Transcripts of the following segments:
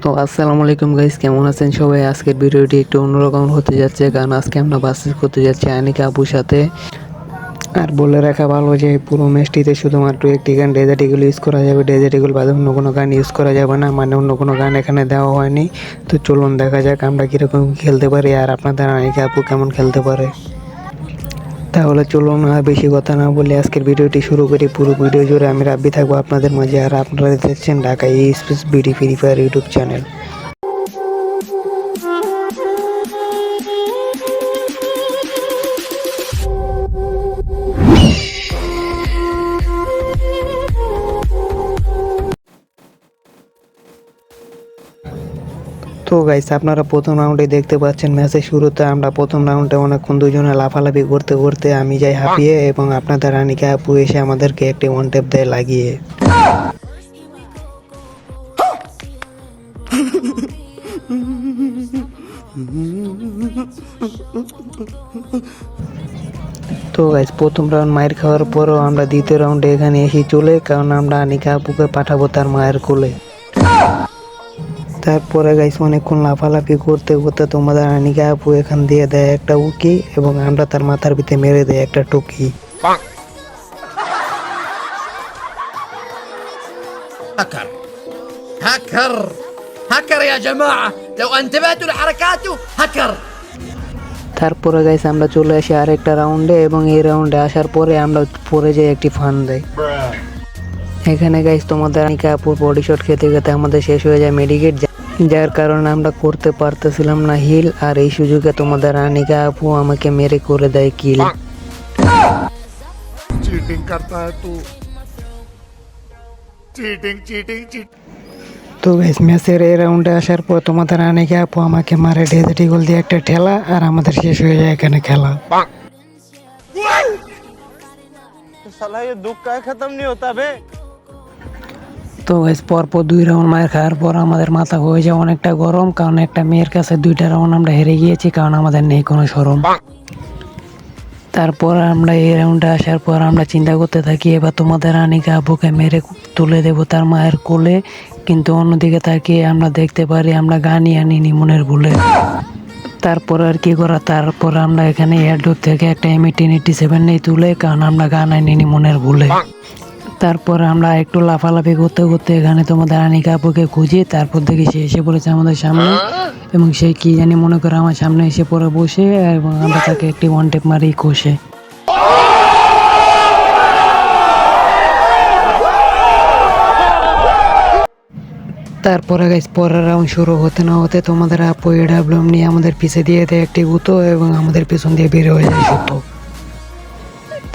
তো আসসালামু আলাইকুম গাইস, কেমন আছেন সবাই? আজকের ভিডিওটি একটু অন্যরকম হতে যাচ্ছে, কারণ আজকে আমরা বাসেস করতে যাচ্ছি আনিকা আপুর সাথে। আর বলে রাখা ভালো যে পুরো ম্যাচটিতে শুধুমাত্র একটি গান ডেজার্ট ইগল ইউজ করা যাবে। ডেজার্ট ইগল বাদে অন্য কোনো গান ইউজ করা যাবে না, মানে অন্য কোনো গান এখানে দেওয়া হয়নি। তো চলুন দেখা যাক আমরা কীরকম খেলতে পারি আর আপনাদের আনিকা আপু কেমন খেলতে পারে। তাহলে চলুন আর বেশি কথা না বলে আজকের ভিডিওটি শুরু করি। পুরো ভিডিও জুড়ে আমি রাব্বি থাকবো আপনাদের মাঝে, আর আপনারা দেখছেন Dhaka space BD free fire YouTube channel. তো গাইস, আপনারা প্রথম রাউন্ডে দেখতে পাচ্ছেন ম্যাচের শুরুতে আমরা প্রথম রাউন্ডে অনেকক্ষণ দুজনে লাফালাফি করতে করতে আমি যাই হাঁপিয়ে, এবং আপনাদের আনিকা আপু এসে আমাদেরকে একটি ওয়ান ট্যাপ দেয় লাগিয়ে। তো গাইস, প্রথম রাউন্ড মায়ের খাওয়ার পরও আমরা দ্বিতীয় রাউন্ডে এখানে এসে চলে, কারণ আমরা আনিকা আপুকে পাঠাবো তার মায়ের কোলে। তারপরে গাইস অনেকক্ষণ লাফালাফি করতে করতে তোমাদের আনিকা আপু এখান দিয়ে দেয় একটা উকি, এবং আমরা তার মাথার ভিতরে মেরে দেয় একটা টুকি। هاكر هاكر هاكر يا جماعة، لو انتبهتوا لحركاته هاكر. তারপরে গাইস আমরা চলে আসি আরেকটা রাউন্ডে, এবং এই রাউন্ডে আসার পরে আমরা পরে যাই একটি ফান দেয়। এখানে গাইস তোমাদের আনিকা আপুর বডি শট খেতে খেতে আমাদের শেষ হয়ে যায় মেডিকেট, যার কারণে আমরা করতে পারতেছিলাম না হিল। আর এই সুযোগে তোমাদের আনিকা আপু আমাকে মেরে করে দেয় কিল। चीटिंग करता है तू। Cheating cheating cheating. তো গাইস ম্যাচের এই রাউন্ডে আসার পর তোমাদের আনিকা আপু আমাকে মারে ডেজার্ট ইগল দিয়ে একটা ঠেলা, আর আমাদের শেষ হয়ে যায় এখানে খেলা। साला ये दुख का खत्म नहीं होता बे। তো গাইস পরপর 2 রাউন্ড মায়ের খাওয়ার পর আমাদের মাথা হয়ে যায় অনেকটা গরম, কারণ একটা মেয়ের কাছে 2টা রাউন্ড আমরা হেরে গিয়েছি, কারণ আমাদের নেই কোনো শরম। তারপর আমরা এই রাউন্ডে আসার পর আমরা চিন্তা করতে থাকি এবার তোমাদের আনিকা আপুকে মেরে তুলে দেবো তার মায়ের কোলে, কিন্তু অন্যদিকে তাকিয়ে আমরা দেখতে পারি আমরা গানই আনিনি মনের ভুলে। তারপর আর কি করা, তারপর আমরা এখানে এয়ারড্রপ থেকে একটা M1887 নেই তুলে, কারণ আমরা গান আনিনি মনের ভুলে। তারপর আমরা একটু লাফালাফি করতে করতে এখানে তোমাদের আনিকা আপুকে খুঁজি, তারপর দেখি সে এসে পড়েছে আমাদের সামনে, এবং সে কি জানি মনে করে আমার সামনে এসে পড়ে বসে, এবং আমরা তাকে একটি ওয়ান টেপ মারি কষে। তারপরে গাইস পরের রাউন্ড শুরু হতে না হতে তোমাদের আপু AWM নিয়ে আমাদের পিছে দিয়ে দেয় একটি গুঁতো, এবং আমাদের পিছন দিয়ে বের হয়ে যায় সুতো।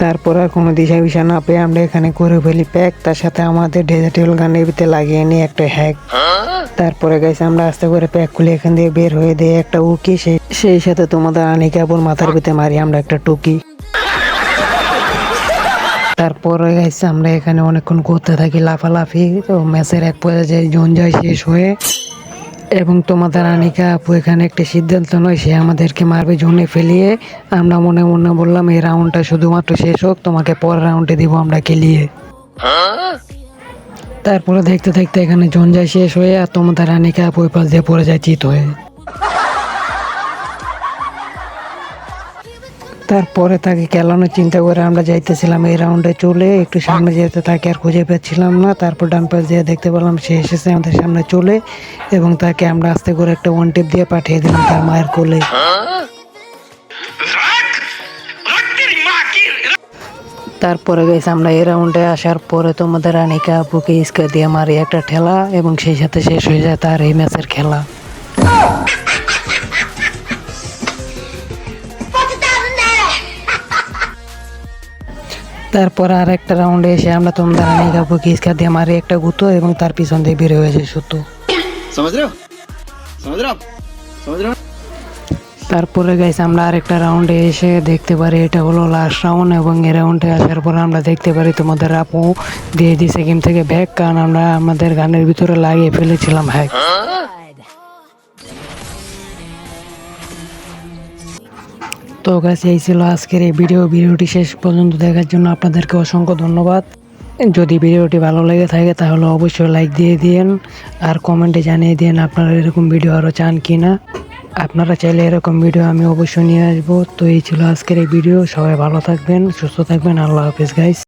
তারপর আর কোনো দিশা বিশা না পেয়ে আমরা এখানে করে ফেলি প্যাক, তার সাথে আমাদের ডেজার্ট ইগল গানের ভিতরে লাগিয়ে নিই একটা হ্যাক। তারপরে গাইস আমরা আস্তে করে প্যাক খুলে এখান দিয়ে বের হয়ে দেয় একটা উকি, সেই সাথে তোমাদের আনিকা আপুর মাথার ভিতরে মারি আমরা একটা টুকি। তারপরে গাইস আমরা এখানে অনেকক্ষণ করতে থাকি লাফালাফি। তো ম্যাচের এক পর্যায়ে জোন যায় শেষ হয়ে, এবং তোমাদের আনিকা আপু এখানে একটা সিদ্ধান্ত নয়, সে আমাদেরকে মারবে জোনে ফেলিয়ে। আমরা মনে মনে বললাম এই রাউন্ডটা শুধুমাত্র শেষ হোক, তোমাকে পরের রাউন্ডে দিব আমরা খেলিয়ে। তারপরে দেখতে দেখতে এখানে জোন যায় শেষ হয়ে, আর তোমাদের আনিকা আপু ওই পাশ দিয়ে পড়ে যায় চিত হয়ে। তারপরে তাকে খেলানোর চিন্তা করে আমরা যাইতেছিলাম এই রাউন্ডে চলে, একটু সামনে যেতে তাকে আর খুঁজে পাচ্ছিলাম না। তারপর ডান পাশ দিয়ে দেখতে পেলাম সে এসেছে আমাদের সামনে চলে, এবং তাকে আমরা আস্তে করে একটা ওয়ান টিপ দিয়ে পাঠিয়ে দিলাম তার মায়ের কোলে। তারপরে গাইস আমরা এই রাউন্ডে আসার পরে তোমাদের আনিকা আপুকে ইস্কা দিয়ে মারি একটা ঠেলা, এবং সেই সাথে শেষ হয়ে যায় তার এই ম্যাচের খেলা। তারপর আর একটা রাউন্ডে এসে আমরা তোমাদের আনিকা আপুকে ইস্কা দিয়ে মারি একটা গুঁতো, এবং তার পিছন দিয়ে বের হয়ে যায় সুতো। समझ रहे हो समझ रहे हो समझ रहे हो। তারপরে গাইস আমরা আরেকটা রাউন্ডে এসে দেখতে পারি এটা হলো লাস্ট রাউন্ড, এবং এই রাউন্ডে আসার পর আমরা দেখতে পারি তোমাদের আপু দিয়ে দিয়েছে গেম থেকে ব্যাক, কারণ আমরা আমাদের গানের ভিতরে লাগিয়ে ফেলেছিলাম হ্যাক। তো গাইস এই ছিল আজকের এই ভিডিওটি শেষ পর্যন্ত দেখার জন্য আপনাদেরকে অসংখ্য ধন্যবাদ। যদি ভিডিওটি ভালো লেগে থাকে তাহলে অবশ্যই লাইক দিয়ে দিন আর কমেন্টে জানিয়ে দিন আপনারা এরকম ভিডিও আরও চান কি না। আপনারা চাইলে এরকম ভিডিও আমি অবশ্যই নিয়ে আসবো। তো এই ছিল আজকের এই ভিডিও। সবাই ভালো থাকবেন, সুস্থ থাকবেন। আল্লাহ হাফেজ গাইস।